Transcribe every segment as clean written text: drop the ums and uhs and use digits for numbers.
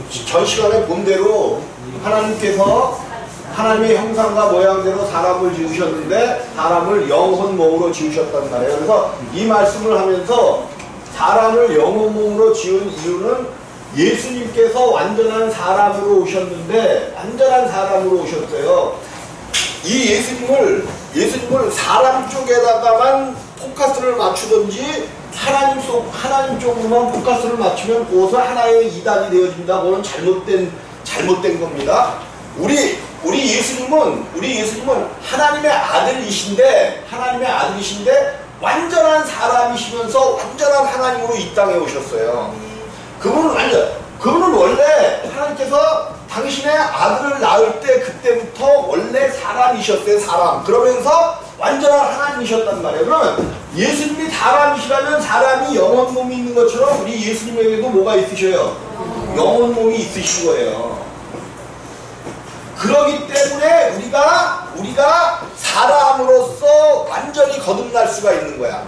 전 시간에 본 대로 하나님께서 하나님의 형상과 모양대로 사람을 지으셨는데 사람을 영혼 몸으로 지으셨단 말이에요. 그래서 이 말씀을 하면서 사람을 영혼 몸으로 지은 이유는 예수님께서 완전한 사람으로 오셨는데 완전한 사람으로 오셨어요. 이 예수님을 사람 쪽에다가만 포커스를 맞추든지 하나님 쪽으로만 포커스를 맞추면 그것은 하나의 이단이 되어집니다. 그거는 잘못된 겁니다. 우리 예수님은 하나님의 아들이신데 완전한 사람이시면서 완전한 하나님으로 이 땅에 오셨어요. 그분은 원래 하나님께서 당신의 아들을 낳을 때 그때부터 원래 사람이셨어요. 사람. 그러면서 완전한 하나님이셨단 말이에요. 그러면 예수님이 사람이시라면 사람이 영혼 몸이 있는 것처럼 우리 예수님에게도 뭐가 있으셔요? 영혼 몸이 있으신 거예요. 그러기 때문에 우리가 사람으로서 완전히 거듭날 수가 있는 거야.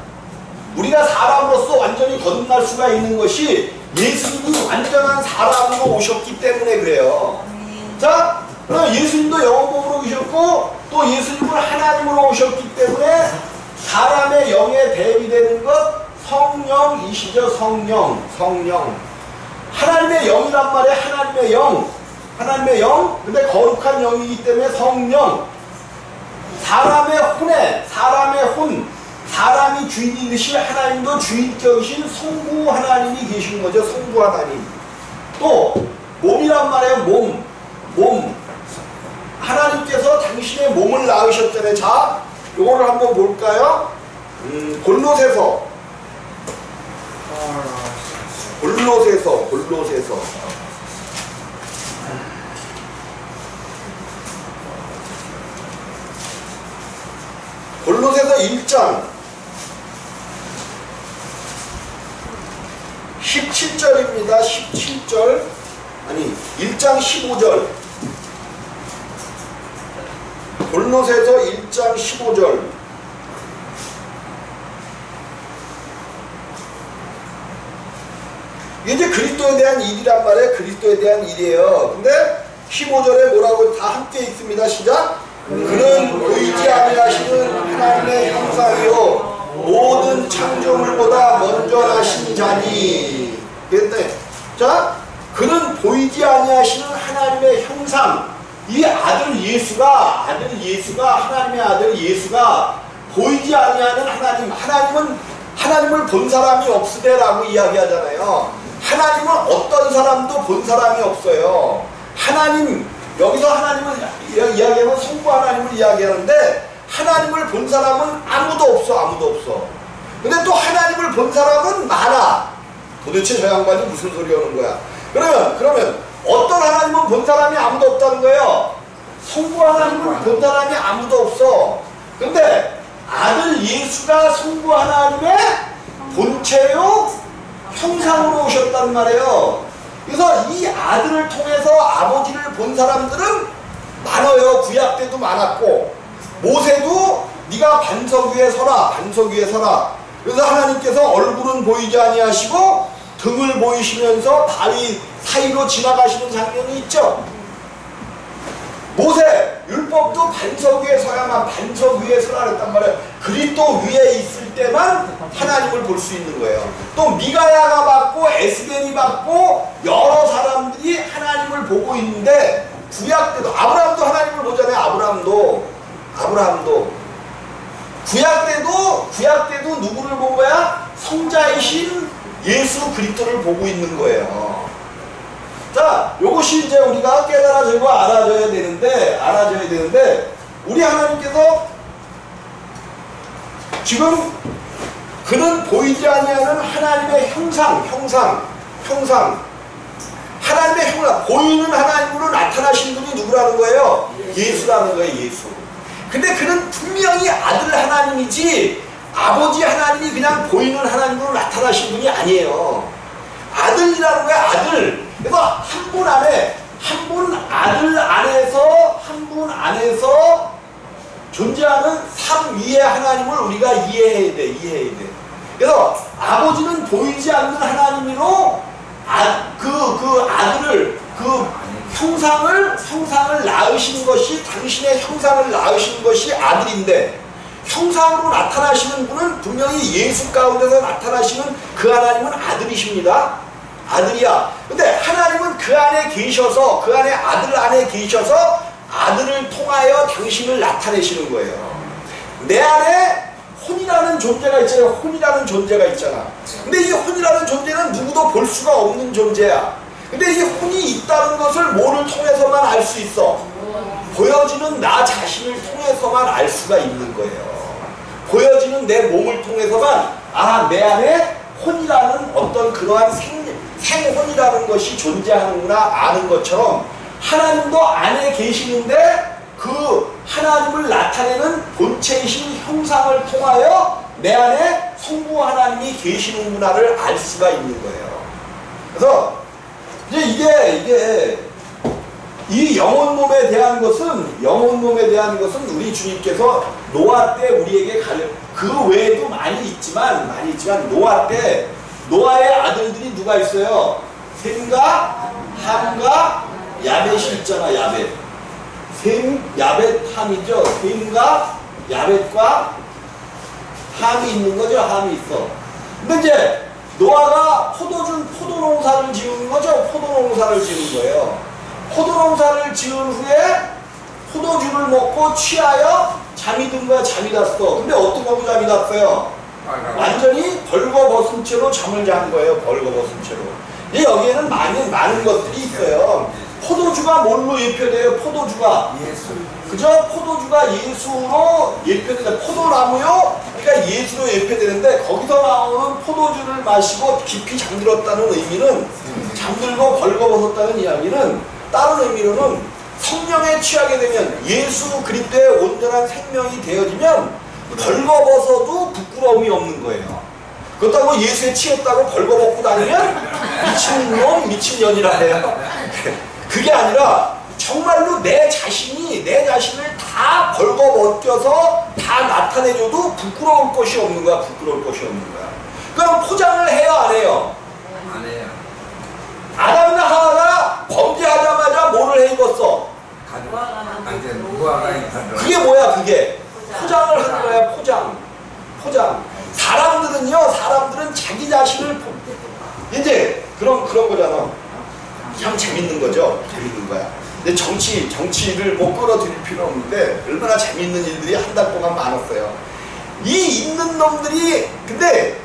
우리가 사람으로서 완전히 거듭날 수가 있는 것이 예수님이 완전한 사람으로 오셨기 때문에 그래요. 자, 그럼 예수님도 영혼몸으로 오셨고 또 예수님은 하나님으로 오셨기 때문에 사람의 영에 대비되는 것 성령이시죠. 성령. 하나님의 영이란 말이에요. 하나님의 영. 근데 거룩한 영이기 때문에 성령. 사람의 혼. 사람이 주인인 듯이 하나님도 주인격이신 성부 하나님이 계신 거죠. 성부 하나님. 또 몸이란 말이에요. 몸. 하나님께서 당신의 몸을 낳으셨잖아요. 자, 요거를 한번 볼까요? 골로새서. 골로새서 1장 17절입니다. 17절. 아니 1장 15절. 골로새서 1장 15절. 이게 이제 그리스도에 대한 일이란 말이에요. 그리스도에 대한 일이에요. 근데 15절에 뭐라고 다 함께 있습니다. 시작. 그는 보이지 아니하시는 하나님의 형상이요 모든 창조물보다 먼저 나신 자니. 그랬더니 자, 그는 보이지 아니하시는 하나님의 형상. 이 아들 예수가 하나님의 아들 예수가 보이지 아니하는 하나님을 본 사람이 없으되라고 이야기하잖아요. 하나님은 어떤 사람도 본 사람이 없어요. 여기서 하나님을 이야기하면 성부 하나님을 이야기하는데 하나님을 본 사람은 아무도 없어. 근데 또 하나님을 본 사람은 많아. 도대체 저 양반이 무슨 소리 하는 거야? 그러면 어떤 하나님은 본 사람이 아무도 없다는 거예요? 성부 하나님을 본 사람이 아무도 없어. 근데 아들 예수가 성부 하나님의 본체요 형상으로 오셨단 말이에요. 그래서 이 아들을 통해서 아버지를 본 사람들은 많아요. 구약 때도 많았고 모세도 네가 반석 위에 서라. 그래서 하나님께서 얼굴은 보이지 아니하시고 등을 보이시면서 다리 사이로 지나가시는 장면이 있죠. 모세 율법도 반석 위에 서야만 반석 위에 서라 그랬단 말이에요. 그리스도 위에 있을 때만 하나님을 볼 수 있는 거예요. 또 미가야가 봤고 에스겔이 봤고 여러 사람들이 하나님을 보고 있는데 구약 때도 아브라함도 하나님을 보잖아요. 아브라함도 구약 때도 누구를 본 거야? 성자이신 예수 그리스도를 보고 있는 거예요. 자, 요것이 이제 우리가 깨달아지고 알아져야 되는데 우리 하나님께서 지금 그는 보이지 아니하는 하나님의 형상 하나님의 형상 보이는 하나님으로 나타나신 분이 누구라는 거예요? 예수라는 거예요. 예수. 근데 그는 분명히 아들 하나님이지 아버지 하나님이 그냥 보이는 하나님으로 나타나신 분이 아니에요. 아들이라는 거야. 아들. 그래서 한 분 안에서 존재하는 삼위의 하나님을 우리가 이해해야 돼. 그래서 아버지는 보이지 않는 하나님으로 그 아들을 형상을 낳으신 것이, 당신의 형상을 낳으신 것이 아들인데, 형상으로 나타나시는 분은 분명히 예수 가운데서 나타나시는 그 하나님은 아들이십니다. 아들이야. 근데 하나님은 그 안에 계셔서, 그 안에 아들 안에 계셔서 아들을 통하여 당신을 나타내시는 거예요. 내 안에 혼이라는 존재가 있잖아요. 혼이라는 존재가 있잖아. 근데 이 혼이라는 존재는 누구도 볼 수가 없는 존재야. 근데 이 혼이 있다는 것을 뭐를 통해서만 알 수 있어? 보여지는 나 자신을 통해서만 알 수가 있는 거예요. 보여지는 내 몸을 통해서만, 아, 내 안에 혼이라는 어떤 그러한 생혼이라는 것이 존재하는구나 아는 것처럼, 하나님도 안에 계시는데 그 하나님을 나타내는 본체이신 형상을 통하여 내 안에 성부 하나님이 계시는구나를 알 수가 있는 거예요. 그래서 이제 이게 이 영혼 몸에 대한 것은 우리 주님께서 노아 때 우리에게 그 외에도 많이 있지만 노아 때 노아의 아들들이 누가 있어요? 셈과 함과 야벳이 있잖아. 야벳. 셈, 야벳, 함이죠. 셈과 야벳과 함이 있는 거죠. 함이 있어. 근데 이제 노아가 포도농사를 지은 거죠. 포도농사를 지은 거예요. 포도농사를 지은 후에 포도주를 먹고 취하여 잠이 든 거야. 잠이 잤어. 근데 어떤 거고 잠이 잤어요? 완전히 벌거벗은 채로 잠을 잔 거예요. 벌거벗은 채로. 여기에는 많은 것들이 있어요. 포도주가 뭘로 예표돼요? 포도주가 그죠? 포도주가 예수로 예표되는데, 포도나무요? 그러니까 예수로 예표되는데, 거기서 나오는 포도주를 마시고 깊이 잠들었다는 의미는, 잠들고 벌거벗었다는 이야기는, 다른 의미로는 성령에 취하게 되면, 예수 그리스도의 온전한 생명이 되어지면 벌거벗어도 부끄러움이 없는 거예요. 그렇다고 예수에 취했다고 벌거벗고 다니면 미친놈, 미친년이라 해요. 그게 아니라 정말로 내 자신을 다 벌거벗겨서 다 나타내줘도 부끄러울 것이 없는 거야. 부끄러울 것이 없는 거야. 그럼 포장을 해요, 안 해요? 안 해요. 아담과 하와가 범죄하자마자 뭐를 해 입었어? 무화과 잎을. 그게 뭐야? 그게 포장을 하는 거야. 포장. 사람들은 자기 자신을 이제 그런 거잖아. 참 재밌는 거죠. 재밌는 거야. 근데 정치를 뭐 끌어들일 필요 없는데, 얼마나 재밌는 일들이 한 달 동안 많았어요. 이 있는 놈들이, 근데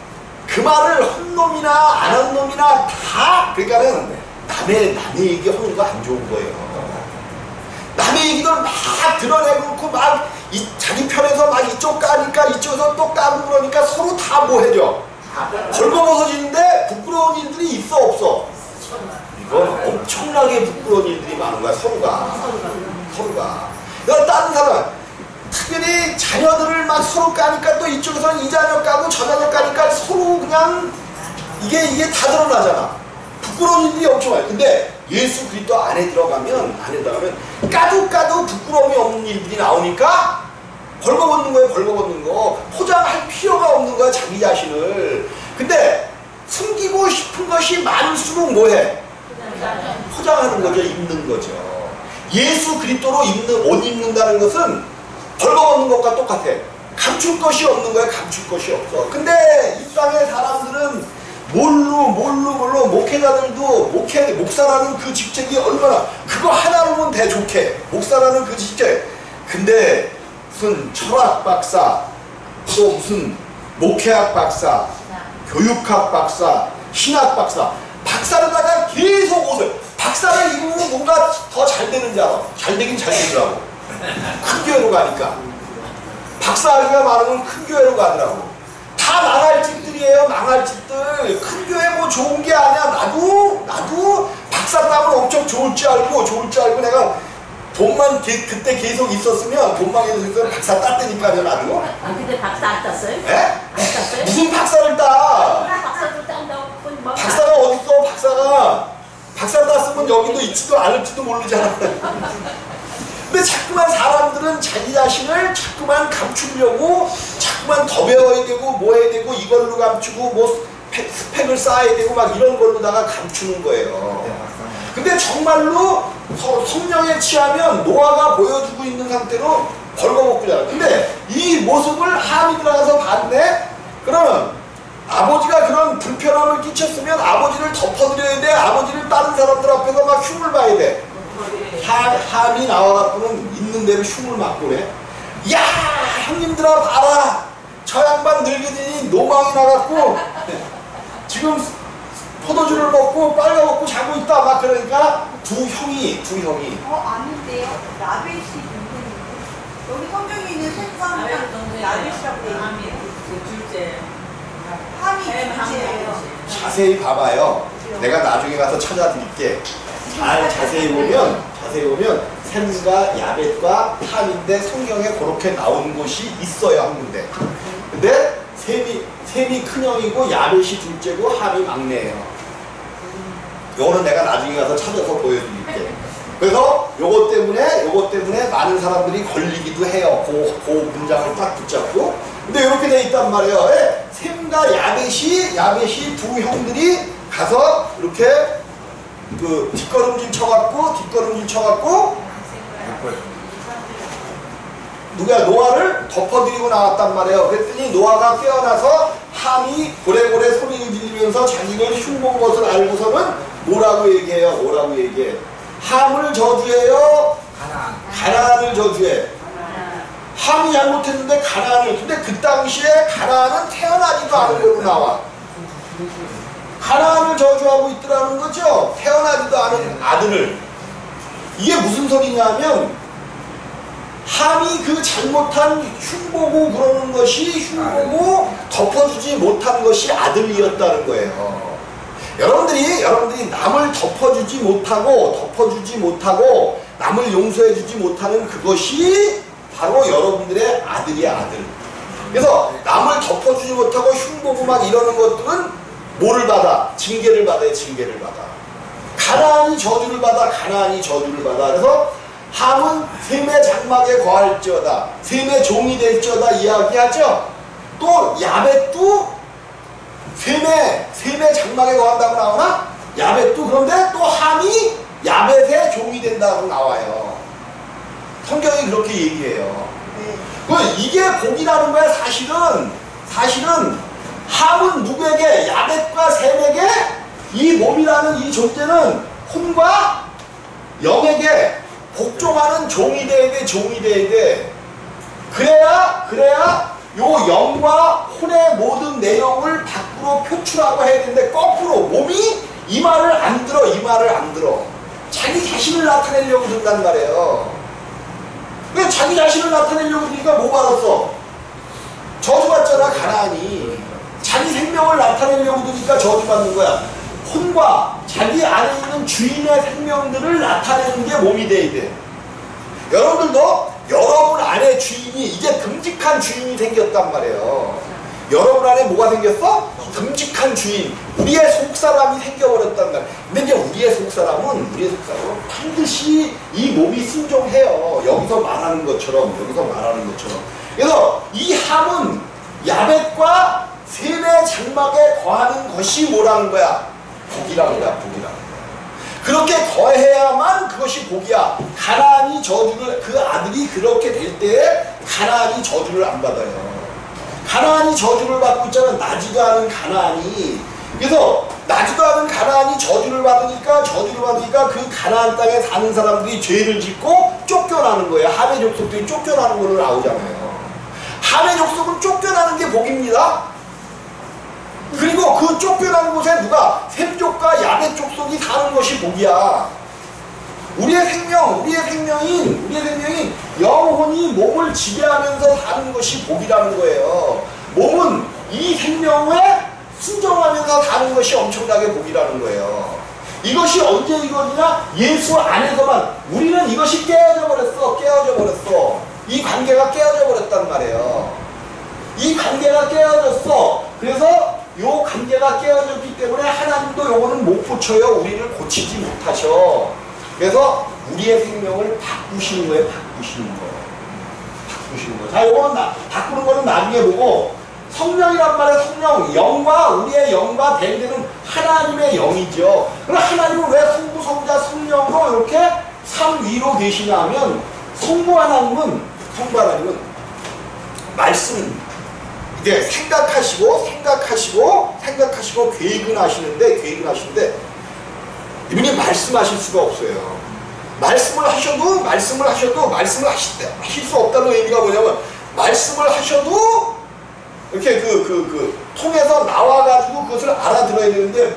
그 말을 한 놈이나 안 한 놈이나 다, 그러니까는 남의 얘기 하는 거 안 좋은 거예요. 남의 얘기들 막 드러내고 막 자기 편에서 막 이쪽 까니까 이쪽에서 또 까고 그러니까 서로 다 뭐 해줘? 벌거벗어지는데 부끄러운 일들이 있어 없어? 이건 엄청나게 부끄러운 일들이 많은 거야. 서로가. 그러니까 다른 사람, 특별히 자녀들을 막 서로 까니까 또 이쪽에서는 이 자녀 까고 저 자녀 까니까 서로 그냥 이게 다 드러나잖아. 부끄러운 일들이 엄청 많아요. 근데 예수 그리스도 안에 들어가면 까도 부끄러움이 없는 일들이 나오니까 벌거벗는 거예요. 벌거벗는 거. 포장할 필요가 없는 거야. 자기 자신을. 근데 숨기고 싶은 것이 많을수록 뭐해? 포장하는 거죠. 입는 거죠. 예수 그리스도로 옷 입는다는 것은 벌거벗는 것과 똑같아. 감출 것이 없는 거야. 감출 것이 없어. 근데 이 땅의 사람들은 뭘로 목회자들도 목사라는 그 직책이 얼마나, 그거 하나로는 대좋게 목사라는 그 직책. 근데 무슨 철학 박사, 또 무슨 목회학 박사, 교육학 박사, 신학 박사, 박사로다가 계속 옷을, 박사를 입으면 뭔가 더 잘 되는 줄 알아. 잘 되긴 잘 되더라고. 큰 교회로 가니까. 박사가 많으면 큰 교회로 가더라고. 다 망할 짓들이에요. 망할 짓들. 큰 교회 뭐 좋은 게 아니야. 나도 박사 따면 엄청 좋을 줄 알고 내가 돈만 그때 계속 있었으면, 돈만 계속 있었으면 박사 땄다니까요. 나도. 아, 근데 박사 안 땄어요? 예? 안 땄어요? 무슨 박사를 따? 박사도 딴다고. 박사가 어딨어? 박사 땄으면 여기도 있지도 않을지도 모르잖아. 근데 자꾸만 사람들은 자기 자신을 자꾸만 감추려고, 자꾸만 더 배워야 되고 뭐 해야 되고, 이걸로 감추고 뭐 스펙을 쌓아야 되고 막 이런 걸로다가 감추는 거예요. 근데 정말로 성령에 취하면 노아가 보여주고 있는 상태로 벌거벗고 자라. 근데 이 모습을 함이 들어가서 봤네? 그러면 아버지가 그런 불편함을 끼쳤으면 아버지를 덮어드려야 돼. 아버지를 다른 사람들 앞에서 막 흉을 봐야 돼. 함이 나와갖고는 있는 대로 흉을 맞고 그래. 야, 형님들아 봐라. 저 양반 늙은이 노망이 나갖고 지금 포도주를 먹고 빨가먹고 자고 있다. 막 그러니까 두 형이 아닌데요? 라벳이 누구인데? 여기 성경에 있는 셈과 라벳이라고 돼 있는데 둘째. 함이 둘째예요. 자세히 봐봐요. 내가 나중에 가서 찾아드릴게. 자세히 보면 셈과 야벳과 함인데 성경에 그렇게 나온 곳이 있어요, 한 군데. 근데 셈이 큰형이고 야벳이 둘째고 함이 막내예요. 요거는 내가 나중에 가서 찾아서 보여드릴게. 그래서 요것 때문에 많은 사람들이 걸리기도 해요. 그 문장을 딱 붙잡고. 근데 이렇게 돼 있단 말이에요. 예? 셈과 야벳이 두 형들이 가서 이렇게 그 뒷걸음질 쳐갖고 누가 노아를 덮어드리고 나왔단 말이에요. 그랬더니 노아가 깨어나서 함이 고래고래 소리를 지르면서 자기를 흉본 것을 알고서는 뭐라고 얘기해요? 함을 저주해요? 가나안을 저주해. 함이 잘못했는데 근데 그 당시에 가나안은 태어나지도 않은 걸로 나와. 가나안을 저주하고 있더라는 거죠. 태어나지도 않은 아들을. 이게 무슨 소리냐면 함이 그 잘못한 흉보고 그러는 것이 흉보고 덮어주지 못한 것이 아들이었다는 거예요. 여러분들이 남을 덮어주지 못하고 남을 용서해주지 못하는 그것이 바로 여러분들의 아들이야, 아들. 그래서 남을 덮어주지 못하고 흉보고 막 이러는 것들은 뭐를 받아? 징계를 받아요, 징계를 받아. 가나안이 저주를 받아. 그래서 함은 셈의 장막에 거할지어다. 셈의 종이 될지어다 이야기하죠. 또 야벳도 셈의 장막에 거한다고 나오나? 야벳도 그런데 또 함이 야벳의 종이 된다고 나와요. 성경이 그렇게 얘기해요. 이게 복이라는 거야. 사실은 함은 누구에게? 야벳과 셈에게 이 몸이라는 이 존재는 혼과 영에게 복종하는 종이 돼야 돼. 그래야 요 영과 혼의 모든 내용을 밖으로 표출하고 해야 되는데 거꾸로 몸이 이 말을 안 들어. 자기 자신을 나타내려고 든단 말이에요. 왜 자기 자신을 나타내려고 드니까 뭐 받았어? 저주받잖아, 가나안이. 자기 생명을 나타내려고 드니까 저주받는 거야. 혼과 자기 안에 있는 주인의 생명들을 나타내는 게 몸이 돼야 돼. 여러분들도 여러분 안에 주인이, 이게 듬직한 주인이 생겼단 말이에요. 여러분 안에 뭐가 생겼어? 듬직한 주인, 우리의 속사람이 생겨버렸단 말이에요. 근데 이제 우리의 속사람은 반드시 이 몸이 순종해요. 여기서 말하는 것처럼. 그래서 이 함은 야벳과 셈의 장막에 거하는 것이 뭐라는 거야? 복이라는 거야. 그렇게 거해야만 그것이 복이야. 가나안이 저주를, 그 아들이 그렇게 될 때에 가나안이 저주를 안 받아요. 가나안이 저주를 받고 있잖아. 나지도 않은 가나안이. 그래서 나지도 않은 가나안이 저주를 받으니까 그 가나안 땅에 사는 사람들이 죄를 짓고 쫓겨나는 거예요. 함의 족속들이 쫓겨나는 걸로 나오잖아요. 함의 족속은 쫓겨나는 게 복입니다. 그리고 그 쫓겨나는 곳에 누가? 셈족과 야벳 족속이 사는 것이 복이야. 우리의 생명인 영혼이 몸을 지배하면서 사는 것이 복이라는 거예요. 몸은 이 생명에 순종하면서 사는 것이 엄청나게 복이라는 거예요. 이것이 언제 이거냐? 예수 안에서만. 우리는 이것이 깨어져 버렸어. 이 관계가 깨어져 버렸단 말이에요. 이 관계가 깨어졌어. 그래서 요 관계가 깨어졌기 때문에 하나님도 요거는 못 고쳐요. 우리를 고치지 못하셔. 그래서 우리의 생명을 바꾸시는 거예요. 자, 요거는 바꾸는 거는 나중에 보고, 성령이란 말은 성령, 영과 우리의 영과 대비되는 하나님의 영이죠. 그럼 하나님은 왜 성부, 성자, 성령으로 이렇게 삼위로 계시냐 하면 성부 하나님은 말씀 이제 생각하시고 계획은 하시는데 이분이 말씀하실 수가 없어요. 말씀을 하셔도 하실 수 없다는 의미가 뭐냐면 말씀을 하셔도 이렇게 통해서 나와가지고 그것을 알아들어야 되는데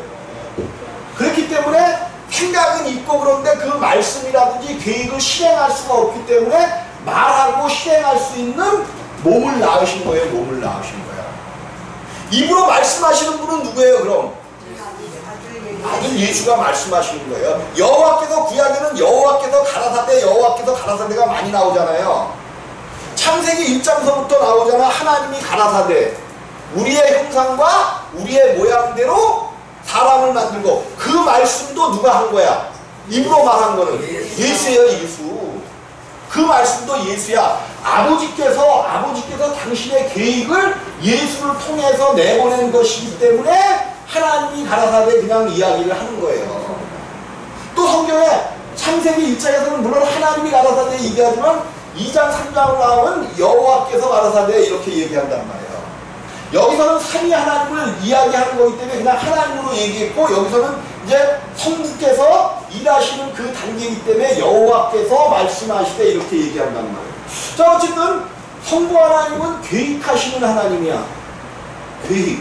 그렇기 때문에 생각은 있고 그런데 그 말씀이라든지 계획을 실행할 수가 없기 때문에 말하고 실행할 수 있는 몸을 낳으신 거예요. 입으로 말씀하시는 분은 누구예요 그럼? 아들 예수가 말씀하시는 거예요. 여호와께서 구약에는 여호와께서 가라사대가 많이 나오잖아요. 창세기 1장서부터 나오잖아. 하나님이 가라사대 우리의 형상과 우리의 모양대로 사람을 만들고 그 말씀도 누가 한 거야? 입으로 말한 거는 예수예요. 예수. 그 말씀도 예수야. 아버지께서 당신의 계획을 예수를 통해서 내보낸 것이기 때문에 하나님이 가라사대 그냥 이야기를 하는 거예요. 또 성경에 창세기 1장에서는 물론 하나님이 가라사대 얘기하지만 2장 3장으로 나오면 여호와께서 가라사대 이렇게 얘기한단 말이에요. 여기서는 삼위 하나님을 이야기하는 거기 때문에 그냥 하나님으로 얘기했고 여기서는 이제 성부께서 일하시는 그 단계이기 때문에 여호와께서 말씀하시되 이렇게 얘기한단 말이에요. 자 어쨌든 성부 하나님은 계획하시는 하나님이야. 계획.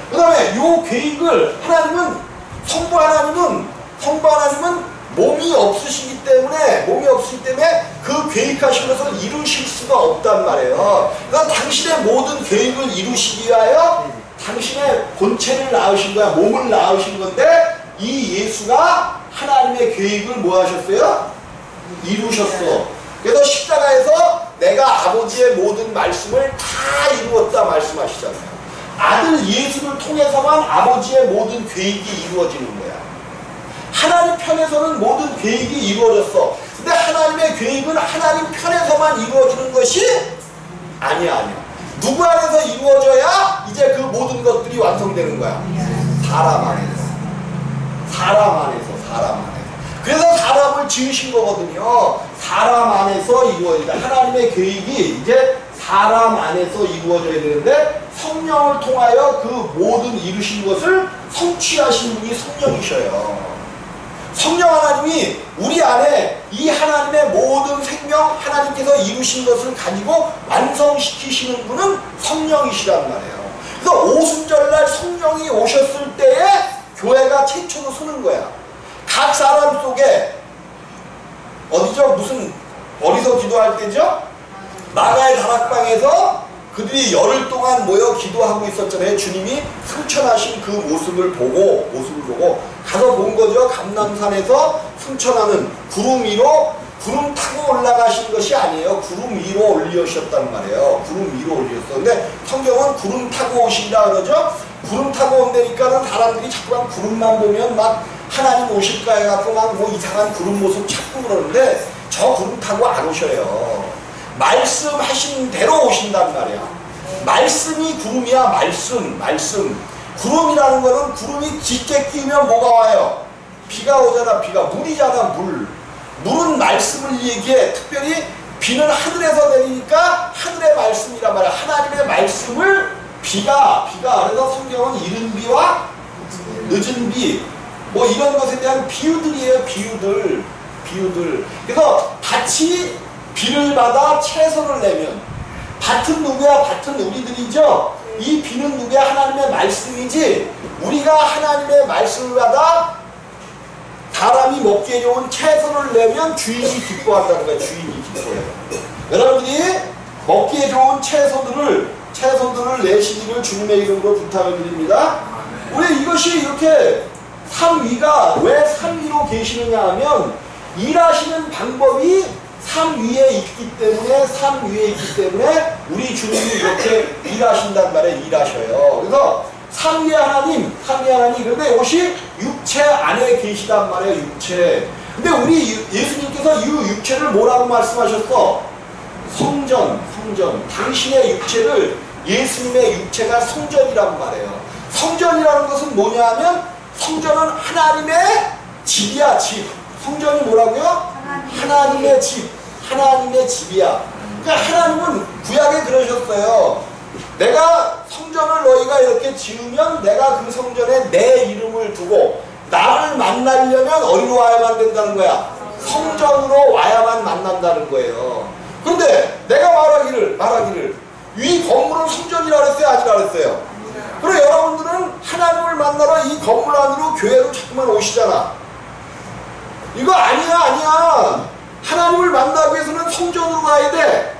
그 다음에 요 계획을 성부 하나님은 몸이 없으시기 때문에 그 계획하신 것을 이루실 수가 없단 말이에요. 그러니까 당신의 모든 계획을 이루시기 위하여 당신의 본체를 낳으신 거야. 몸을 낳으신 건데 이 예수가 하나님의 계획을 뭐 하셨어요? 이루셨어. 그래서 십자가에서 내가 아버지의 모든 말씀을 다 이루었다 말씀하시잖아요. 아들 예수를 통해서만 아버지의 모든 계획이 이루어지는 거야. 하나님 편에서는 모든 계획이 이루어졌어. 근데 하나님의 계획은 하나님 편에서만 이루어지는 것이 아니야. 누구 안에서 이루어져야 이제 그 모든 것들이 완성되는 거야? 사람 안에서. 그래서 사람을 지으신 거거든요. 사람 안에서 이루어진다. 하나님의 계획이 이제 사람 안에서 이루어져야 되는데 성령을 통하여 그 모든 이루신 것을 성취하신 분이 성령이셔요. 성령 하나님이 우리 안에 이 하나님의 모든 생명 하나님께서 이루신 것을 가지고 완성시키시는 분은 성령이시란 말이에요. 그래서 오순절날 성령이 오셨을 때에 교회가 최초로 서는 거야. 각 사람 속에 어디서 기도할 때죠? 마가의 다락방에서 그들이 열흘 동안 모여 기도하고 있었잖아요. 주님이 승천하신 그 모습을 보고 가서 본 거죠. 감람산에서 승천하는 구름 타고 올라가신 것이 아니에요. 구름 위로 올리셨단 말이에요. 구름 위로 올리셨어. 근데 성경은 구름 타고 오신다 그러죠. 구름 타고 온다니까는 사람들이 자꾸만 구름만 보면 막 하나님 오실까 해갖고 막 뭐 이상한 구름 모습 찾고 그러는데 저 구름 타고 안 오셔요. 말씀하신 대로 오신단 말이야. 말씀이 구름이야. 말씀. 구름이라는 거는 구름이 짙게 끼면 뭐가 와요? 비가 오잖아. 물이잖아. 물은 말씀을 얘기해. 특별히 비는 하늘에서 내리니까 하늘의 말씀이란 말이야. 하나님의 말씀을 비가 그래서 성경은 이른 비와 늦은 비 뭐 이런 것에 대한 비유들이에요. 비유들. 그래서 밭이 비를 받아 채소를 내면 밭은 누구야? 밭은 우리들이죠. 이 비는 누구야? 하나님의 말씀이지. 우리가 하나님의 말씀을 받아 사람이 먹기에 좋은 채소를 내면 주인이 기뻐한다는 거예요. 주인이 기뻐해요. 여러분들이 먹기에 좋은 채소들을 내시기를 주님의 이름으로 부탁을 드립니다. 우리 이것이 이렇게 삼위가 왜 삼위로 계시느냐 하면 일하시는 방법이 삼위에 있기 때문에 우리 주님이 이렇게 일하신단 말이에요. 일하셔요. 그래서 삼위의 하나님 그런데 이것이 육체 안에 계시단 말이에요. 육체. 근데 우리 예수님께서 이 육체를 뭐라고 말씀하셨어? 성전. 당신의 육체를 예수님의 육체가 성전이란 말이에요. 성전이라는 것은 뭐냐 하면 성전은 하나님의 집이야, 집. 성전이 뭐라고요? 하나님의 집. 하나님의 집이야. 그러니까 하나님은 구약에 그러셨어요. 내가 성전을 너희가 이렇게 지으면 내가 그 성전에 내 이름을 두고 나를 만나려면 어디로 와야만 된다는 거야? 성전으로 와야만 만난다는 거예요. 그런데 내가 말하기를 이 건물은 성전이라 그랬어요? 아니라 그랬어요? 그리고 여러분들은 하나님을 만나러 이 건물 안으로 교회로 자꾸만 오시잖아. 이거 아니야. 하나님을 만나기 위해서는 성전으로 가야 돼.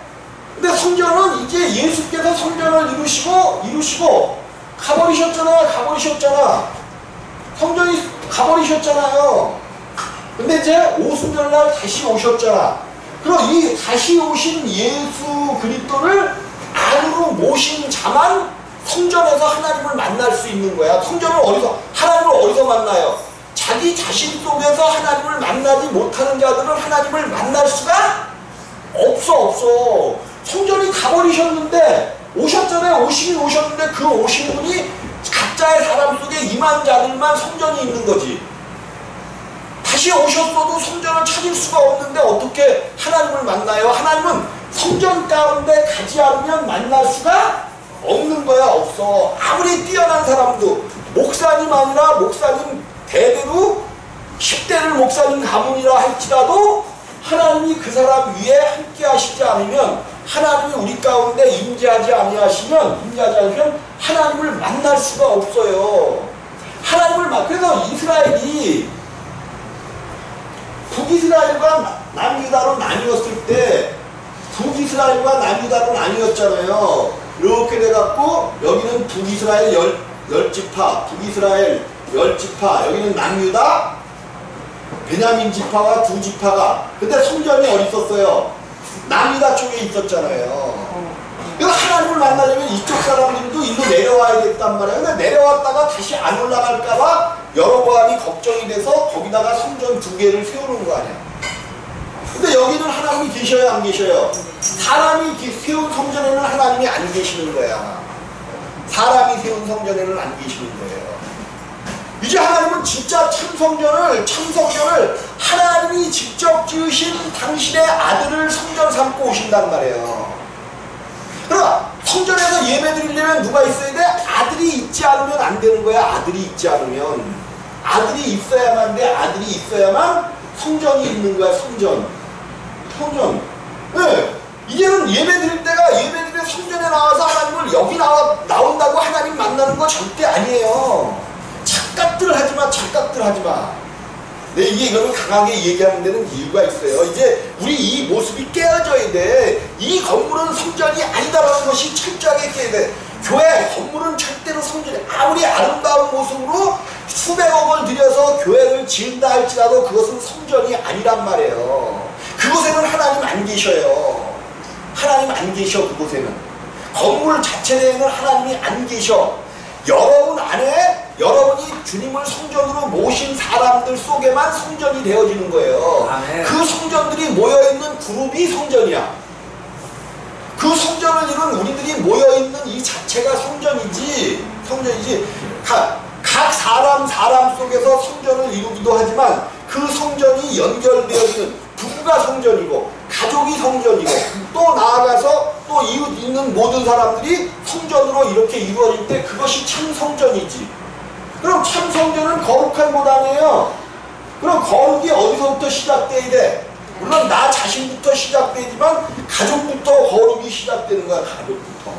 근데 성전은 이제 예수께서 성전을 이루시고 가버리셨잖아. 성전이 가버리셨잖아요. 근데 이제 오순절날 다시 오셨잖아. 그럼 이 다시 오신 예수 그리스도를 안으로 모신 자만 성전에서 하나님을 만날 수 있는 거야. 하나님을 어디서 만나요? 자기 자신 속에서 하나님을 만나지 못하는 자들은 하나님을 만날 수가 없어. 성전이 가버리셨는데 오시긴 오셨는데 그 오신 분이 각자의 사람 속에 임한 자들만 성전이 있는 거지. 다시 오셨어도 성전을 찾을 수가 없는데 어떻게 하나님을 만나요? 하나님은 성전 가운데 가지 않으면 만날 수가 없는 거야. 없어. 아무리 뛰어난 사람도 목사님 아니라 목사님 대대로 10대를 목사님 가문이라 할지라도 하나님이 그 사람 위에 함께 하시지 않으면, 하나님이 우리 가운데 임재하지 않으면 하나님을 만날 수가 없어요. 그래서 이스라엘이 북이스라엘과 남유다로 나뉘었을 때, 북이스라엘과 남유다로 나뉘었잖아요. 이렇게 돼갖고 여기는 북이스라엘 10지파, 북이스라엘 10지파, 여기는 남유다 베냐민 지파와 2지파가. 근데 성전이 어디 있었어요? 남유다 쪽에 있었잖아요. 그래서 하나님을 만나려면 이쪽 사람들도 일로 내려와야겠단 말이에요. 근데 내려왔다가 다시 안 올라갈까봐 여로보암이 걱정이 돼서 거기다가 성전 2개를 세우는 거 아니야. 근데 여기는 하나님이 계셔요, 안 계셔요? 사람이 세운 성전에는 하나님이 안 계시는 거야. 사람이 세운 성전에는 안 계시는 거예요. 이제 하나님은 진짜 참성전을 하나님이 직접 지으신 당신의 아들을 성전 삼고 오신단 말이에요. 그러나 성전에서 예배 드리려면 누가 있어야 돼? 아들이 있지 않으면 안 되는 거야. 아들이 있지 않으면. 아들이 있어야만 돼. 아들이 있어야만 성전이 있는 거야. 성전. 네. 이제는 예배 드릴 때가 성전에 나와서 하나님을 여기 나온다고 하나님 만나는 거 절대 아니에요. 착각들 하지 마. 네, 이거를 강하게 얘기하는 데는 이유가 있어요. 이제 우리 이 모습이 깨어져야 돼. 이 건물은 성전이 아니다라는 것이 철저하게 깨야 돼. 교회 건물은 절대로 성전이, 아무리 아름다운 모습으로 수백억을 들여서 교회를 지은다 할지라도 그것은 성전이 아니란 말이에요. 그곳에는 하나님 안 계셔요. 하나님 안 계셔. 그곳에는 건물 자체 내에는 하나님이 안 계셔. 여러분 안에 여러분이 주님을 성전으로 모신 사람들 속에만 성전이 되어지는 거예요. 아멘. 그 성전들이 모여있는 그룹이 성전이야. 그 성전을 이룬 우리들이 모여있는 이 자체가 성전이지. 각 사람 속에서 성전을 이루기도 하지만 그 성전이 연결되어지는 부부가 성전이고 가족이 성전이고 또 나아가서 또 이웃 있는 모든 사람들이 성전으로 이렇게 이루어질 때 그것이 참 성전이지. 그럼 참 성전은 거룩한 곳 아니에요? 그럼 거룩이 어디서부터 시작돼야 돼? 물론 나 자신부터 시작되지만 가족부터 거룩이 시작되는 거야. 가족부터.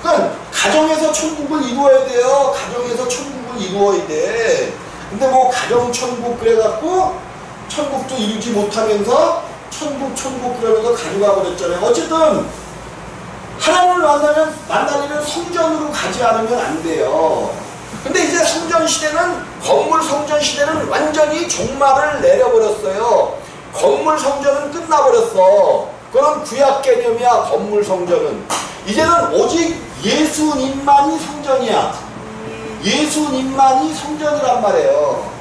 그러니까 가정에서 천국을 이루어야 돼요. 가정에서 천국을 이루어야 돼. 근데 뭐 가정 천국 그래갖고 천국도 이루지 못하면서 천국 그러면서 가져가 버렸잖아요. 어쨌든 하나님을 만나려면 성전으로 가지 않으면 안 돼요. 근데 이제 성전 시대는, 건물 성전 시대는 완전히 종말을 내려버렸어요. 건물 성전은 끝나버렸어. 그건 구약 개념이야. 건물 성전은 이제는 오직 예수님만이 성전이야. 예수님만이 성전이란 말이에요.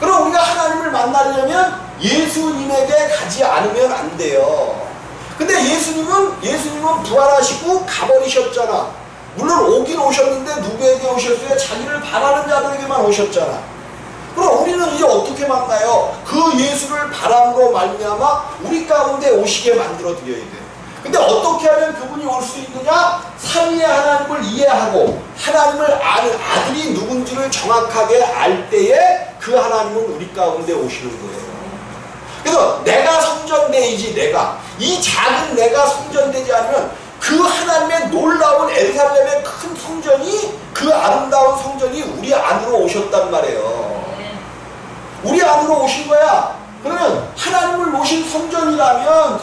그럼 우리가 하나님을 만나려면 예수님에게 가지 않으면 안 돼요. 근데 예수님은 부활하시고 가버리셨잖아. 물론 오긴 오셨는데 누구에게 오셨어요? 자기를 바라는 자들에게만 오셨잖아. 그럼 우리는 이제 어떻게 만나요? 그 예수를 바람으로 말미암아 우리 가운데 오시게 만들어 드려야 돼. 근데 어떻게 하면 그분이 올 수 있느냐? 삼위의 하나님을 이해하고 하나님을 아는 아들이 누군지를 정확하게 알 때에 그 하나님은 우리 가운데 오시는 거예요. 그래서 내가 성전되이지, 이 작은 내가 성전되지 않으면 그 하나님의 놀라운 에루살렘의 큰 성전이, 그 아름다운 성전이 우리 안으로 오셨단 말이에요. 우리 안으로 오신 거야. 그러면 하나님을 모신 성전이라면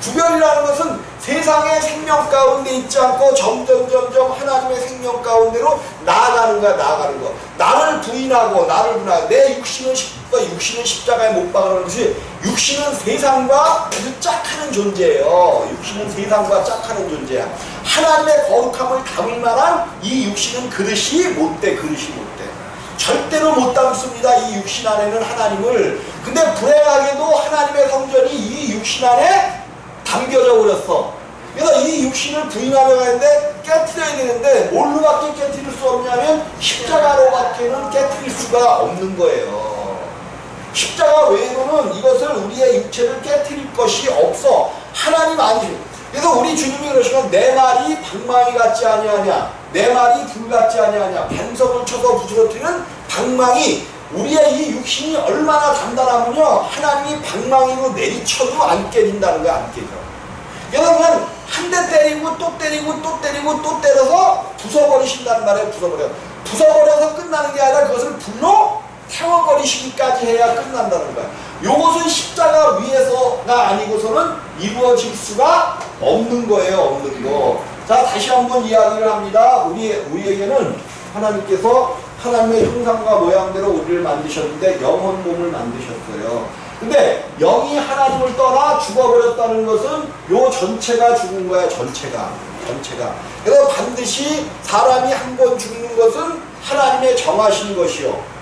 구별이라는 것은 세상의 생명 가운데 있지 않고 점점 하나님의 생명 가운데로 나아가는 거야. 나를 부인하고 내 육신은 십자가에 못 박아놓은 것이, 육신은 세상과 아주 짝하는 존재예요. 하나님의 거룩함을 담을 만한 이 육신은 그릇이 못 돼. 절대로 못 담습니다. 이 육신 안에는 하나님을. 근데 불행하게도 하나님의 성전이 이 육신 안에 담겨져 버렸어. 그래서 이 육신을 부인하려 하는데 깨트려야 되는데 뭘로밖에 깨트릴 수 없냐면 십자가로밖에는 깨트릴 수가 없는 거예요. 십자가 외에는 이것을, 우리의 육체를 깨트릴 것이 없어. 하나님 아니죠. 그래서 우리 주님이 그러시면 내 말이 방망이 같지 아니하냐, 내 말이 불 같지 아니하냐. 반석을 쳐서 부스러뜨리는 방망이, 우리의 이 육신이 얼마나 단단하면요, 하나님이 방망이로 내리쳐도 안 깨진다는 거야. 안 깨져. 그래서 그냥 한 대 때리고 또 때려서 부숴버리신다는 말이에요. 부숴버려서 끝나는 게 아니라 그것을 불로 태워버리시기까지 해야 끝난다는 거야. 요것은 십자가 위에서가 아니고서는 이루어질 수가 없는 거예요. 없는 거. 자, 다시 한번 이야기를 합니다. 우리에게는 하나님께서 하나님의 형상과 모양대로 우리를 만드셨는데 영혼 몸을 만드셨어요. 근데 영이 하나님을 떠나 죽어버렸다는 것은 요 전체가 죽은 거야. 전체가. 그래서 반드시 사람이 한 번 죽는 것은 하나님의 정하신 것이요,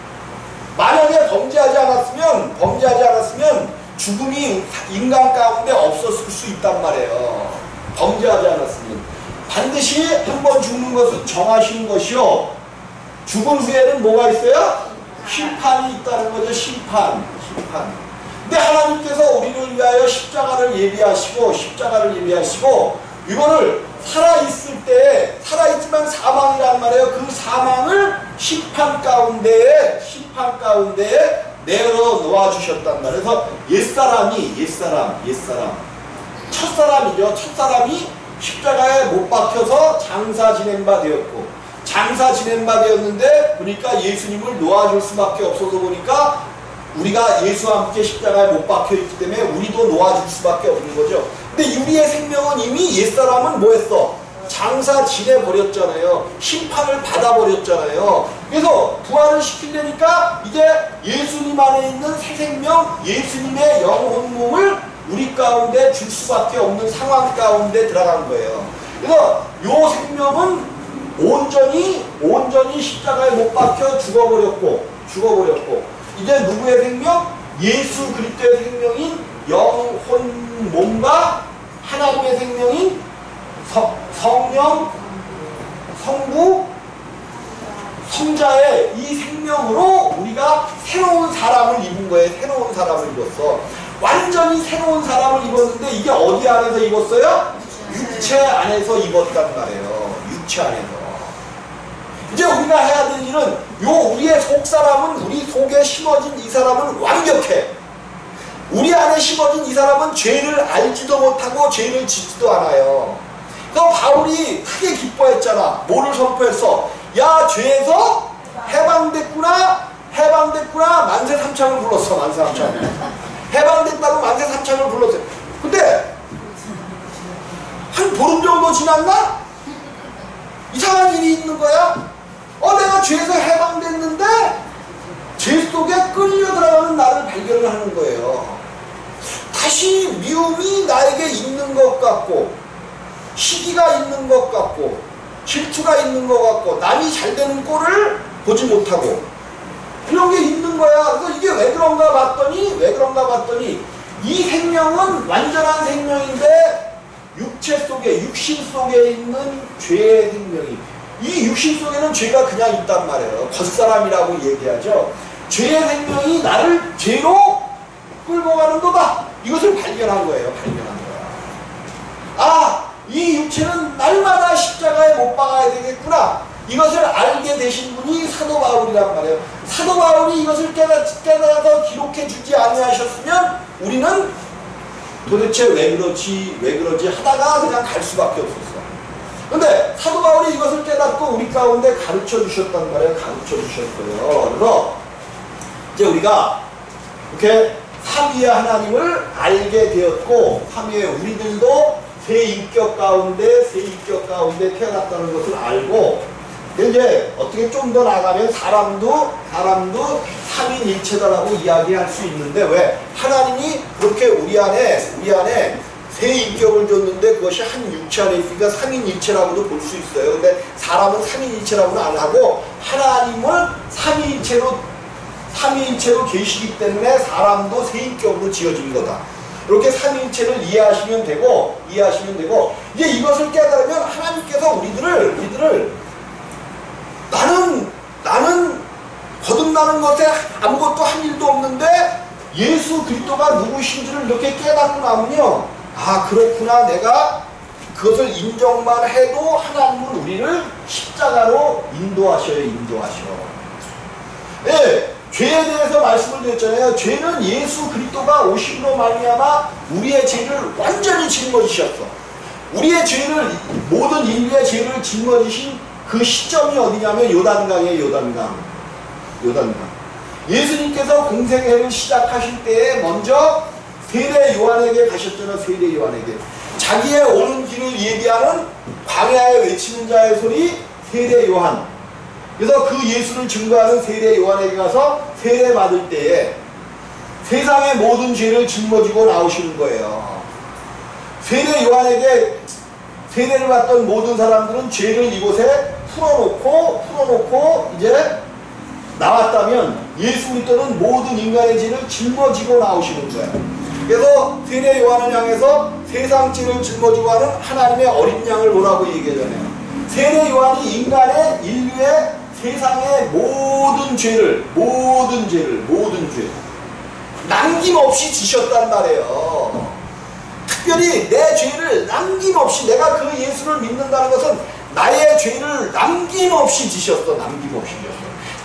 만약에 범죄하지 않았으면 죽음이 인간 가운데 없었을 수 있단 말이에요. 범죄하지 않았으면. 반드시 한 번 죽는 것은 정하신 것이요, 죽은 후에는 뭐가 있어요? 심판이 있다는 거죠. 심판. 근데 하나님께서 우리를 위하여 십자가를 예비하시고 이거를 살아있지만 사망이란 말이에요. 그 사망을 심판 가운데에 내어 주셨단 말이에요. 그래서 옛사람이 첫사람이 십자가에 못 박혀서 장사 지낸 바 되었는데 보니까 예수님을 놓아줄 수밖에 없어서 보니까 우리가 예수와 함께 십자가에 못 박혀 있기 때문에 우리도 놓아줄 수밖에 없는 거죠. 근데 우리의 생명은 이미 옛사람은 뭐했어? 장사 지내버렸잖아요. 심판을 받아버렸잖아요. 그래서 부활을 시키려니까 이제 예수님 안에 있는 새 생명, 예수님의 영혼 몸을 우리 가운데 줄 수밖에 없는 상황 가운데 들어간 거예요. 그래서 요 생명은 온전히 십자가에 못 박혀 죽어버렸고 이제 누구의 생명? 예수 그리스도의 생명인 영혼 몸과 하나님의 생명인 성령, 성부, 성자의 이 생명으로 우리가 새로운 사람을 입은 거예요. 새로운 사람을 입었어. 완전히 새로운 사람을 입었는데 이게 어디 안에서 입었어요? 육체 안에서 입었단 말이에요. 육체 안에서. 이제 우리가 해야 될 일은 우리의 속사람은, 우리 속에 심어진 이 사람은 완벽해. 우리 안에 심어진 이 사람은 죄를 알지도 못하고 죄를 짓지도 않아요. 그래서 바울이 크게 기뻐했잖아. 뭐를 선포했어? 야, 죄에서 해방됐구나. 만세 삼창을 불렀어. 해방됐다고 만세 삼창을 불렀어요. 근데 한 보름 정도 지났나? 이상한 일이 있는 거야. 내가 죄에서 해방됐는데 죄 속에 끌려 들어가는 나를 발견을 하는 거예요. 다시 미움이 나에게 있는 것 같고, 시기가 있는 것 같고, 질투가 있는 것 같고, 남이 잘 되는 꼴을 보지 못하고, 이런 게 있는 거야. 그래서 이게 왜 그런가 봤더니 이 생명은 완전한 생명인데 육체 속에, 육신 속에 있는 죄의 생명이, 이 육신 속에는 죄가 그냥 있단 말이에요. 겉사람이라고 얘기하죠. 죄의 생명이 나를 죄로 끌고 가는 거다. 이것을 발견한 거예요. 발견한 거야. 아, 이 육체는 날마다 십자가에 못 박아야 되겠구나. 이것을 알게 되신 분이 사도 바울이란 말이에요. 사도 바울이 이것을 깨달아서 기록해 주지 아니하셨으면 우리는 도대체 왜 그러지 하다가 그냥 갈 수밖에 없었어. 근데 사도 바울이 이것을 깨닫고 우리 가운데 가르쳐 주셨단 말이에요. 가르쳐 주셨어요. 그래서 이제 우리가 이렇게 삼위의 하나님을 알게 되었고, 삼위의 우리들도 세 인격 가운데 태어났다는 것을 알고, 이제 어떻게 좀 더 나가면 사람도 삼위일체다라고 이야기할 수 있는데, 왜 하나님이 그렇게 우리 안에 세 인격을 줬는데 그것이 한 육체 안에 있으니까 삼위일체라고도 볼 수 있어요. 근데 사람은 삼위일체라고는 안 하고 하나님을 삼위일체로 계시기 때문에 사람도 세 인격으로 지어진 거다. 이렇게 삼위일체를 이해하시면 되고, 이제 이것을 깨달으면 하나님께서 우리들을 나는 거듭나는 것에 아무것도 한 일도 없는데 예수 그리스도가 누구신지를 이렇게 깨닫고 나면요, 아, 그렇구나. 내가 그것을 인정만 해도 하나님은 우리를 십자가로 인도하셔. 예, 죄에 대해서 말씀을 드렸잖아요. 죄는 예수 그리스도가 오심으로 말미암아 우리의 죄를 완전히 짊어지셨어. 우리의 죄를, 모든 인류의 죄를 짊어지신 그 시점이 어디냐면 요단강이에요. 요단강. 예수님께서 공생애를 시작하실 때에 먼저 세례 요한에게 가셨잖아요. 세례 요한에게. 자기의 오는 길을 예비하는 광야에 외치는 자의 소리, 세례 요한. 그래서 그 예수를 증거하는 세례 요한에게 가서 세례 받을 때에 세상의 모든 죄를 짊어지고 나오시는 거예요. 세례 요한에게 세례를 받던 모든 사람들은 죄를 이곳에 풀어놓고 이제 나왔다면, 예수 그리스도는 모든 인간의 죄를 짊어지고 나오시는 거예요. 그래서 세례 요한을 향해서 세상 죄를 짊어지고 하는 하나님의 어린 양을 보라고 얘기하잖아요. 세례 요한이 인류의 세상의 모든 죄 남김없이 지셨단 말이에요. 특별히 내 죄를 남김없이, 내가 그 예수를 믿는다는 것은 나의 죄를 남김없이 지셨어.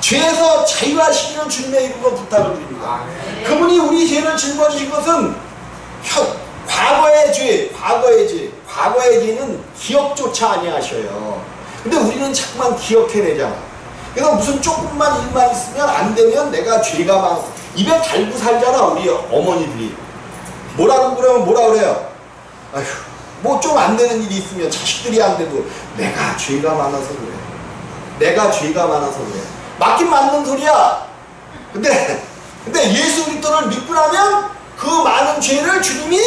죄에서 자유하시기를 주님의 이름으로 부탁을 드립니다. 그분이 우리 죄를 짊어지신 것은 과거의 죄는 기억조차 아니하셔요. 근데 우리는 자꾸만 기억해내잖아. 그래서 무슨 조금만 일만 있으면 안 되면 내가 죄가 많아. 입에 달고 살잖아, 우리 어머니들이. 뭐라 그래요? 아휴, 뭐 좀 안 되는 일이 있으면 자식들이 안 돼도 내가 죄가 많아서 그래. 맞긴 맞는 소리야. 근데 예수 그리스도를 믿고 나면 그 많은 죄를 주님이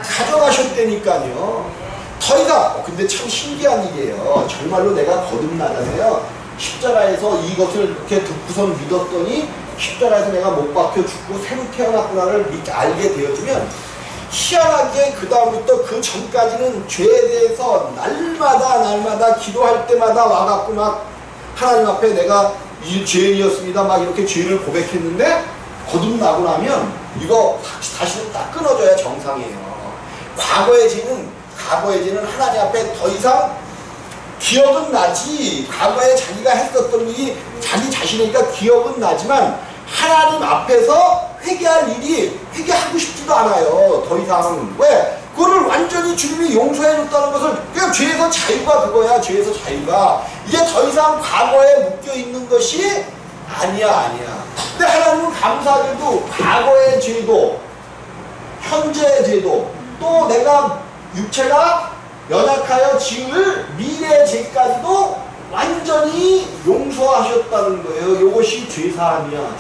가져가셨다니까요. 더 이상, 근데 참 신기한 일이에요. 정말로 내가 거듭나잖아요. 십자가에서 이것을 이렇게 듣고선 믿었더니 십자가에서 내가 못 박혀 죽고 새로 태어났구나를 알게 되어지면, 희한하게 그 다음부터 그 전까지는 죄에 대해서 날마다 기도할 때마다 와갖고 막 하나님 앞에 내가 이 죄인이었습니다 막 이렇게 죄를 고백했는데, 거듭나고 나면 이거 다시는 딱 끊어져야 정상이에요. 과거의 죄는 하나님 앞에 더 이상 기억은 나지, 과거에 자기가 했었던 일이 자기 자신에게 기억은 나지만 하나님 앞에서 회개하고 싶지도 않아요. 더 이상. 왜? 그거를 완전히 주님이 용서해 줬다는 것을, 그냥 죄에서 자유가 그거야. 죄에서 자유가. 이제 더 이상 과거에 묶여 있는 것이 아니야. 근데 하나님은 감사하게도 과거의 죄도, 현재의 죄도, 또 내가 육체가 연약하여 지을 미래의 죄까지도 완전히 용서하셨다는 거예요. 이것이 죄사함이야.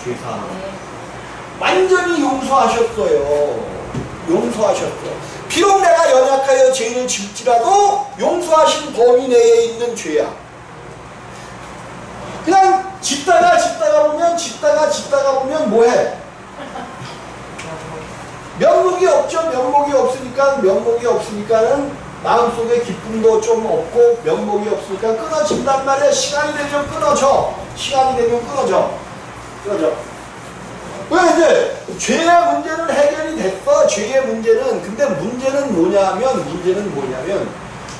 완전히 용서하셨어요. 비록 내가 연약하여 죄를 짓지라도 용서하신 범위 내에 있는 죄야. 그냥 짓다가 보면 뭐해? 면목이 없죠. 면목이 없으니까는 마음속에 기쁨도 좀 없고 면목이 없으니까 끊어진단 말이야. 시간이 되면 끊어져. 왜 이제 죄의 문제는 해결이 됐어. 죄의 문제는. 근데 문제는 뭐냐면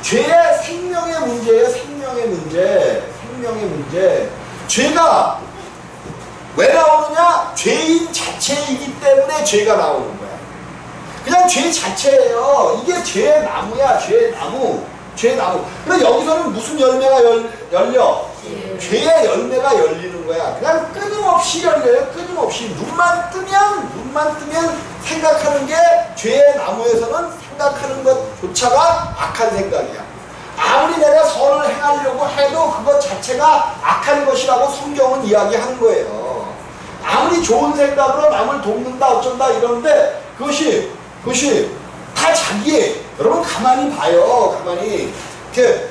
죄의 생명의 문제예요. 생명의 문제. 죄가 왜 나오느냐? 죄인 자체이기 때문에 죄가 나오는 거야. 그냥 죄 자체예요. 이게 죄의 나무야. 죄의 나무. 근데 여기서는 무슨 열매가 열려? 죄의 열매가 열리는 거야. 그냥 끊임없이 열려요. 눈만 뜨면 생각하는 게, 죄의 나무에서는 생각하는 것조차가 악한 생각이야. 아무리 내가 선을 행하려고 해도 그것 자체가 악한 것이라고 성경은 이야기하는 거예요. 아무리 좋은 생각으로 남을 돕는다 어쩐다 이러는데 그것이 다 자기의, 여러분 가만히 봐요. 이렇게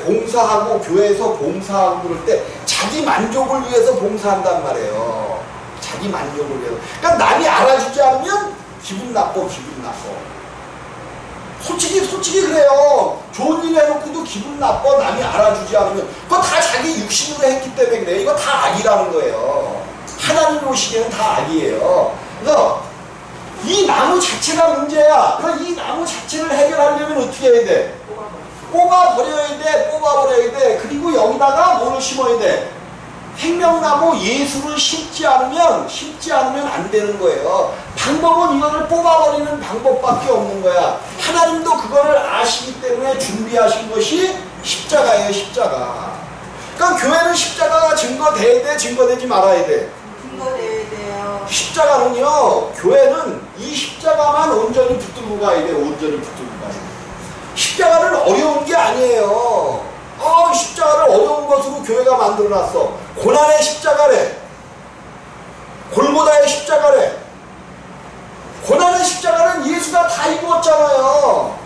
봉사하고, 교회에서 봉사하고 그럴 때 자기 만족을 위해서 봉사한단 말이에요. 자기 만족을 위해서. 그러니까 남이 알아주지 않으면 기분 나빠. 솔직히 그래요. 좋은 일 해놓고도 기분 나빠. 남이 알아주지 않으면. 그거 다 자기 육신으로 했기 때문에 그래. 이거 다 악이라는 거예요. 하나님 오시기에는 다 악이에요. 그래서 이 나무 자체가 문제야. 그럼 이 나무 자체를 해결하려면 어떻게 해야 돼? 뽑아버려야 돼. 그리고 여기다가 뭐를 심어야 돼? 생명나무 예수를 심지 않으면 안 되는 거예요. 방법은 이거를 뽑아버리는 방법밖에 없는 거야. 하나님도 그거를 아시기 때문에 준비하신 것이 십자가예요. 그러니까 교회는 십자가가 증거돼야 돼? 증거되지 말아야 돼? 증거돼야 돼요. 십자가는요, 교회는 이 십자가만 온전히 붙들고 가야 돼. 십자가는 어려운 게 아니에요. 십자가를 어려운 것으로 교회가 만들어놨어. 고난의 십자가래. 골고다의 십자가래. 고난의 십자가는 예수가 다 이루었잖아요.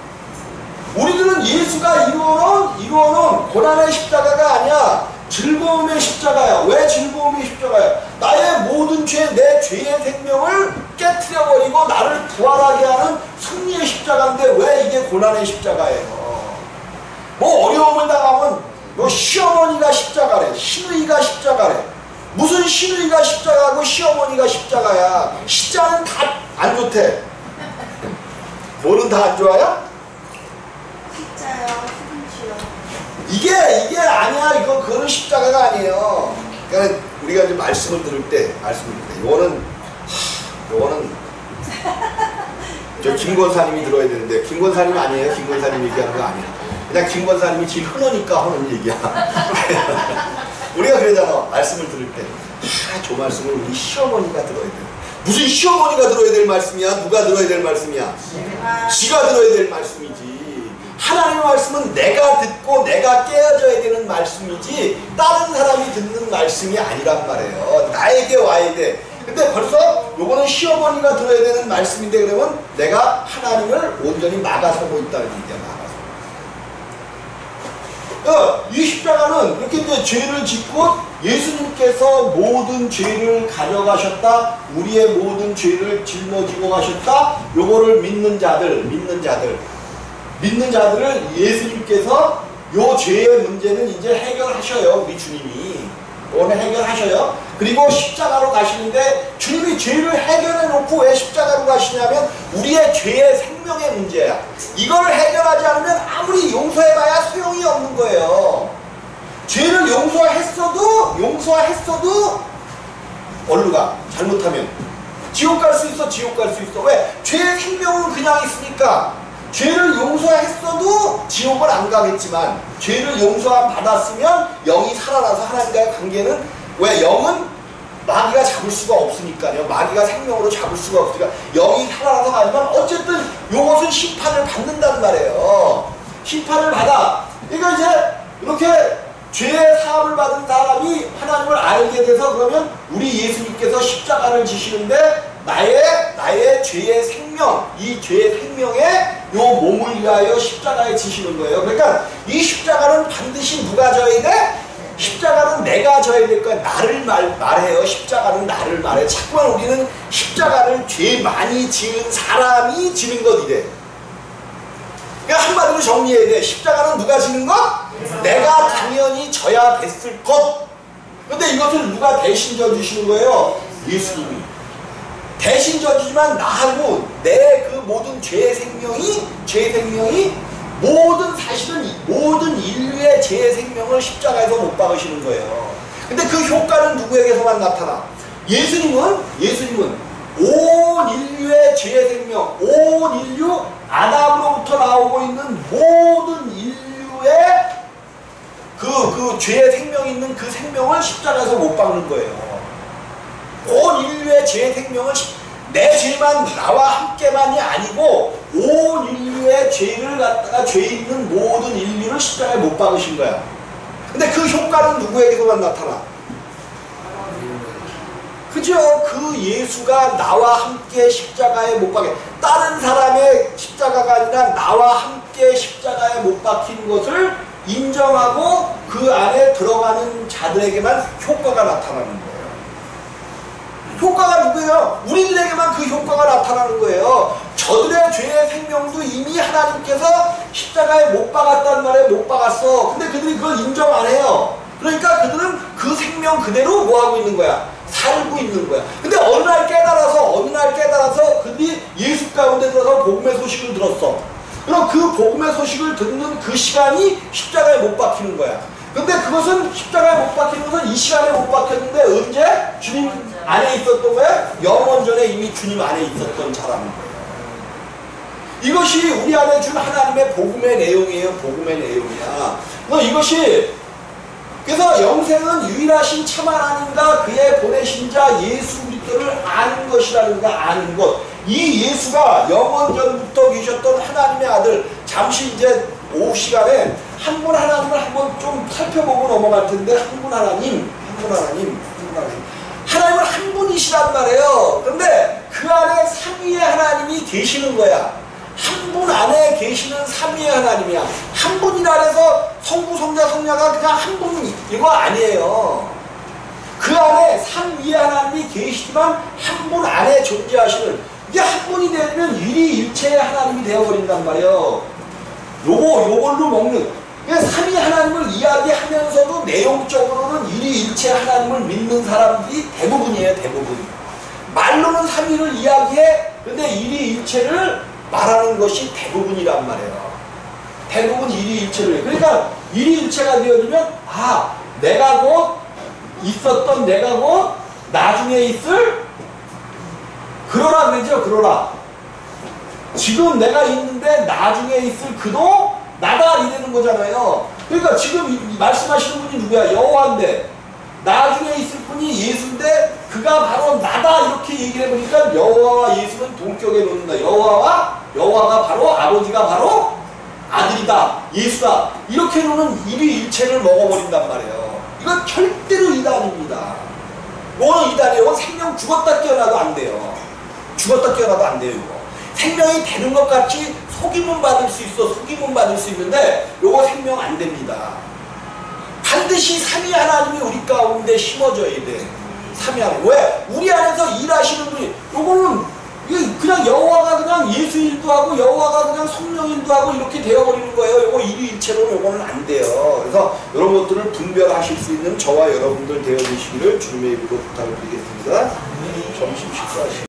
우리들은 예수가 이루어놓은 고난의 십자가가 아니야. 즐거움의 십자가야. 왜 즐거움의 십자가야? 나의 모든 죄, 내 죄의 생명을 깨트려버리고 나를 부활하게 하는 승리의 십자가인데 왜 이게 고난의 십자가예요? 뭐 어려움을 당하면 뭐 시어머니가 십자가래. 시누이가 십자가래. 무슨 시누이가 십자가고 시어머니가 십자가야. 십자는 다 안 좋대. 뭐는 다 안 좋아요? 십자요, 시금치요. 이게 아니야. 그거는 십자가가 아니에요. 그러니까 우리가 이제 말씀을 들을 때 요거는 저 김권사님이 들어야 되는데, 김권사님 아니에요. 김권사님 얘기하는 거 아니에요. 그냥 김권사님이 제일 흔하니까 하는 얘기야. 우리가 그러잖아. 말씀을 들을 때 저 말씀을 우리 시어머니가 들어야 돼. 무슨 시어머니가 들어야 될 말씀이야? 누가 들어야 될 말씀이야? 지가 들어야 될 말씀이지. 하나님의 말씀은 내가 듣고 내가 깨어져야 되는 말씀이지 다른 사람이 듣는 말씀이 아니란 말이에요. 나에게 와야 돼. 근데 벌써 요거는 시어머니가 들어야 되는 말씀인데, 그러면 내가 하나님을 온전히 막아서고 있다는 얘기야. 이 십자가는 이렇게 이제 죄를 짓고 예수님께서 모든 죄를 가져가셨다. 우리의 모든 죄를 짊어지고 가셨다. 요거를 믿는 자들을 예수님께서 요 죄의 문제는 이제 해결하셔요. 우리 주님이 오늘 해결하셔요. 그리고 십자가로 가시는데, 주님이 죄를 해결해 놓고 왜 십자가로 가시냐면 우리의 죄의 생명의 문제야. 이걸 해결하지 않으면 아무리 용서해봐야 소용이 없는 거예요. 죄를 용서했어도 어디로 가? 잘못하면 지옥 갈 수 있어. 왜? 죄의 생명은 그냥 있으니까. 죄를 용서했어도 지옥을 안 가겠지만, 죄를 용서함 받았으면 영이 살아나서 하나님과의 관계는, 왜? 영은 마귀가 잡을 수가 없으니까요. 마귀가 생명으로 잡을 수가 없으니까 영이 살아나서 가지만 어쨌든 요것은 심판을 받는단 말이에요. 심판을 받아. 그러니까 이제 이렇게 죄의 사함을 받은 사람이 하나님을 알게 돼서, 그러면 우리 예수님께서 십자가를 지시는데 나의 죄의 생명, 이 죄의 생명에 요 몸을 위하여 십자가에 지시는 거예요. 그러니까 이 십자가는 반드시 누가 져야 돼? 십자가는 내가 져야 될 거야. 나를 말해요. 십자가는 나를 말해. 자꾸만 우리는 십자가를 죄 많이 지은 사람이 지는 것 이래. 그러니까 한마디로 정리해야 돼. 십자가는 누가 지는 것? 내가 당연히 져야 됐을 것. 근데 이것을 누가 대신 져주시는 거예요? 예수님이. 대신 져주지만 나하고 내 그 모든 죄의 생명이 사실은 모든 인류의 죄의 생명을 십자가에서 못 박으시는 거예요. 근데 그 효과는 누구에게서만 나타나? 예수님은 온 인류의 죄의 생명, 온 인류 아담으로부터 나오고 있는 모든 인류의 그 죄의 생명이 있는 그 생명을 십자가에서 못 박는 거예요. 온 인류의 죄의 생명을 내 죄만 나와 함께만이 아니고 온 인류의 죄를 갖다가 죄 있는 모든 인류를 십자가에 못 박으신 거야. 근데 그 효과는 누구에게서만 나타나? 그죠? 그 예수가 나와 함께 십자가에 못 박혀 다른 사람의 십자가가 아니라 나와 함께 십자가에 못 박힌 것을 인정하고 그 안에 들어가는 자들에게만 효과가 나타나는 거예요. 효과가 누구예요? 우리들에게만 그 효과가 나타나는 거예요. 저들의 죄의 생명도 이미 하나님께서 십자가에 못 박았단 말이에요. 못 박았어. 근데 그들이 그걸 인정 안 해요. 그러니까 그들은 그 생명 그대로 뭐하고 있는 거야? 살고 있는 거야. 근데 어느 날 깨달아서 그들이 예수 가운데 들어서 복음의 소식을 들었어. 그럼 그 복음의 소식을 듣는 그 시간이 십자가에 못 박히는 거야. 근데 그것은 십자가에 못 박히는 것은 이 시간에 못 박혔는데 언제? 주님 안에 있었던 거야? 영원 전에 이미 주님 안에 있었던 자라는 거예요. 이것이 우리 안에 준 하나님의 복음의 내용이에요. 복음의 내용이야. 이것이 그래서 영생은 유일하신 참 하나님과 그의 보내신 자 예수 그리스도를 아는 것이라는 거 아는 것. 이 예수가 영원 전부터 계셨던 하나님의 아들. 잠시 이제 오후 시간에 한 분 하나님을 한번 좀 살펴보고 넘어갈 텐데 한 분 하나님. 하나님은 한 분이시란 말이에요. 그런데 그 안에 삼위의 하나님이 계시는 거야. 한 분 안에 계시는 삼위의 하나님이야. 한 분이라 해서 성부, 성자, 성녀가 그냥 한 분 이거 아니에요. 그 안에 삼위의 하나님이 계시지만 한 분 안에 존재하시는 이게 한 분이 되면 일이일체의 하나님이 되어버린단 말이에요. 요걸로 먹는 삼위 하나님을 이야기하면서도 내용적으로는 일이일체 하나님을 믿는 사람들이 대부분이에요. 대부분. 말로는 삼위를 이야기해. 근데 일이일체를 말하는 것이 대부분이란 말이에요. 대부분 일이일체를. 그러니까 일이일체가 되어지면 내가 곧 있었던 내가 곧 나중에 있을 그러라 그러죠. 그러라. 지금 내가 있는데 나중에 있을 그도 나다 이러는 거잖아요. 그러니까 지금 말씀하시는 분이 누구야? 여호와인데 나중에 있을 분이 예수인데 그가 바로 나다 이렇게 얘기를 해보니까 여호와와 예수는 동격에 놓는다. 여호와가 바로 아버지가 바로 아들이다. 예수다. 이렇게 놓는 일위일체를 먹어버린단 말이에요. 이건 절대로 이단입니다. 뭐는 이단이에요? 이건 생명 죽었다 깨어나도 안 돼요. 죽었다 깨어나도 안 돼요. 이거. 생명이 되는 것 같이 속임은 받을 수 있어. 속임은 받을 수 있는데 요거 생명 안 됩니다. 반드시 삼위 하나님이 우리 가운데 심어져야 돼. 삼위 하나님. 왜? 우리 안에서 일하시는 분이 요거는 그냥 여호와가 그냥 예수 일도 하고 여호와가 그냥 성령 일도 하고 이렇게 되어버리는 거예요. 요거 일위일체로 요거는 안 돼요. 그래서 이런 것들을 분별하실 수 있는 저와 여러분들 되어주시기를 주님의 이름으로 부탁을 드리겠습니다. 점심 식사하시고